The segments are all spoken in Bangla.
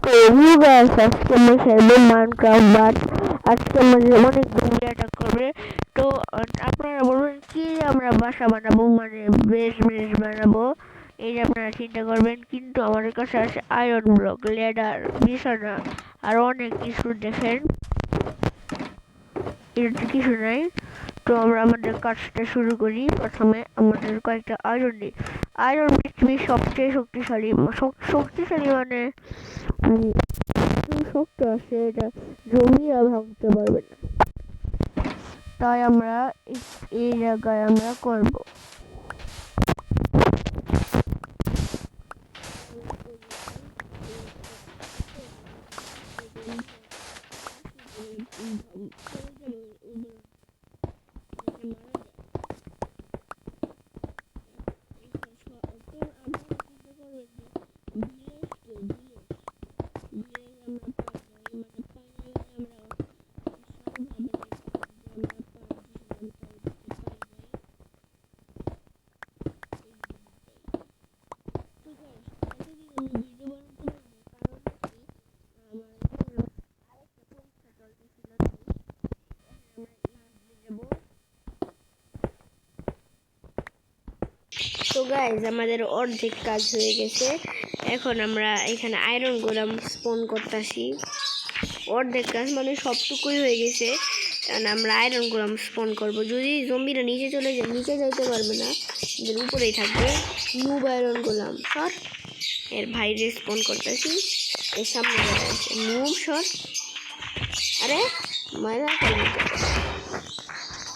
তো গাইস আজকে আমরা খেলবো মাইনক্রাফট বাট আজকে আমাদের অনেক জঙ্গলি অ্যাটাক করবে। তো আপনারা বলবেন কি আমরা বাসা বানাবো, মানে বেশ বানাবো, এই যে আপনারা চিন্তা করবেন, কিন্তু আমাদের কাছে আছে আয়রন ব্লক, লেডার, বিছানা আর অনেক কিছু। দেখেন এটা কিছু নাই। তো আমরা আমাদের কাজটা শুরু করি। প্রথমে আমাদের কয়েকটা আয়রন দিই। আয়রন পৃথিবীর সবচেয়ে শক্তিশালী মানে শক্ত আছে, এটা জমিরা ভাঙতে পারবে না। তাই আমরা এই জায়গায় আমরা করব। তো গাইজ আমাদের অর্ধেক কাজ হয়ে গেছে। এখন আমরা এখানে আয়রন গোলাম স্পন করতেছি। অর্ধেক কাজ মানে সবটুকুই হয়ে গেছে। কারণ আমরা আয়রন গোলাম স্পন করব। যদি জম্বিরা নিচে চলে যায়, নিচে যাইতে পারবে না, এদের উপরেই থাকবে। নিউ আয়রন গোলাম সর, এর ভাইরে স্পন করতেছি। এর সামনে আছে মুভ সর। আরে মজা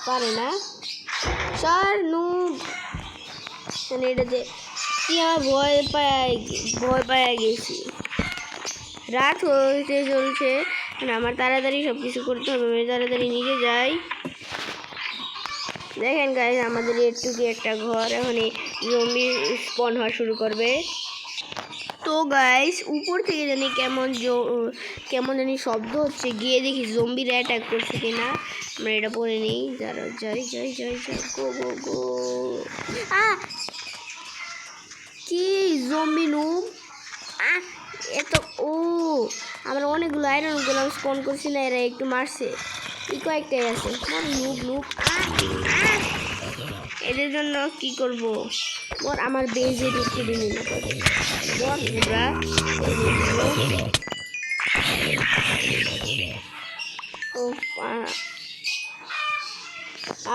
পারে না সর নুব। এটাতে কি আমার ভয় পায় গেছি। রাত হতে চলছে, আমার তাড়াতাড়ি সব কিছু করতে হবে। আমি তাড়াতাড়ি নিচে যাই। দেখেন গাইস আমাদের একটুকি একটা ঘর, এখন জম্বি স্পন হওয়া শুরু করবে। তো গাইস উপর থেকে জানি কেমন জানি শব্দ হচ্ছে, গিয়ে দেখি জম্বিরা অ্যাটাক করছে কিনা। আমরা এটা পরে নিই। যারা যাই গো গো গো। কি জম্বি নুব এত আমরা অনেকগুলো আয়রন গোলাম স্পন করছি না, এরা একটু মারছে। কয়েকটাই আছে নুব। এদের জন্য কি করব? আমার বেজে ঢুকে দিন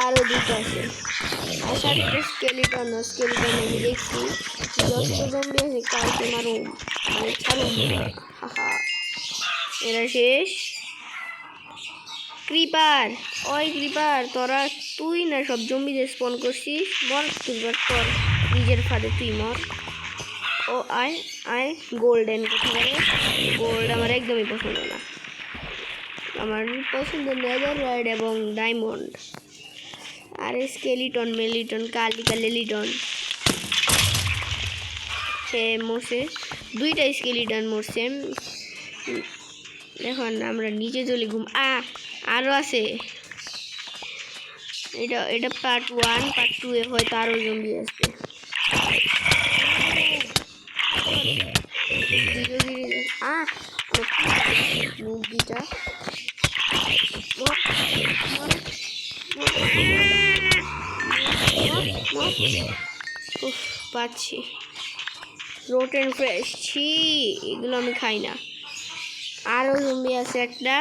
আরো দুটো আছে। স্কেলিটন আমি দেখছি যত জম্বি আছে কালকে মারো, মানে ছাড়ো। এরা শেষ। ক্রিপার তোরা তুই না সব জম্বিদের স্পন করছিস। মর ক্রিপার, তোর নিজের ফাঁদে তুই মর। ও আয় গোল্ডেন কোথায়? গোল্ড আমার একদমই পছন্দ না। আমার পছন্দ নেদাররাইট এবং ডায়মন্ড। আর স্কেলিটন কালিকা লেলিটন সে মরছে। দুইটা স্কেলিটন মরছে। এখন আমরা নিচে চলে ঘুম। আরো আছে। এটা পার্ট 1, পার্ট 2 এ হয়তো আরো জম্বি আসবে। মুরগিটা পাচ্ছি রোটেন ফ্রেশ। এগুলো আমি খাই না। আরও জম্বি আছে একটা,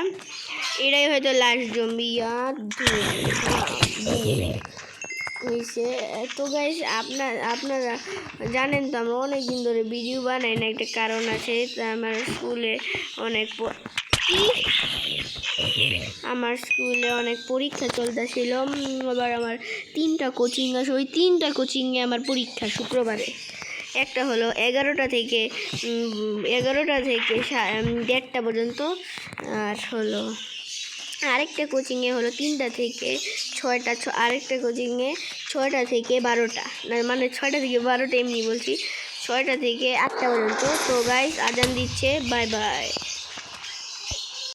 এটাই হয়তো লাস্ট জম্বি। হয়েছে। তো গাইস আপনারা জানেন তো আমরা অনেক দিন ধরে ভিডিও বানাই না, একটা কারণ আছে। আমার স্কুলে অনেক পরীক্ষা চলতেছিল। আবার আমার 3টা কোচিং আছে, ওই 3টা কোচিংয়ে আমার পরীক্ষা শুক্রবারে। একটা হলো 11টা থেকে 1:30 পর্যন্ত, আর হলো আরেকটা কোচিংয়ে হলো 3টা থেকে 6টা, আরেকটা কোচিংয়ে 6টা থেকে 12টা, মানে 6টা থেকে 12টা এমনি বলছি, 6টা থেকে 8টা পর্যন্ত। তো গাইস আজান দিচ্ছে, বাই বাই।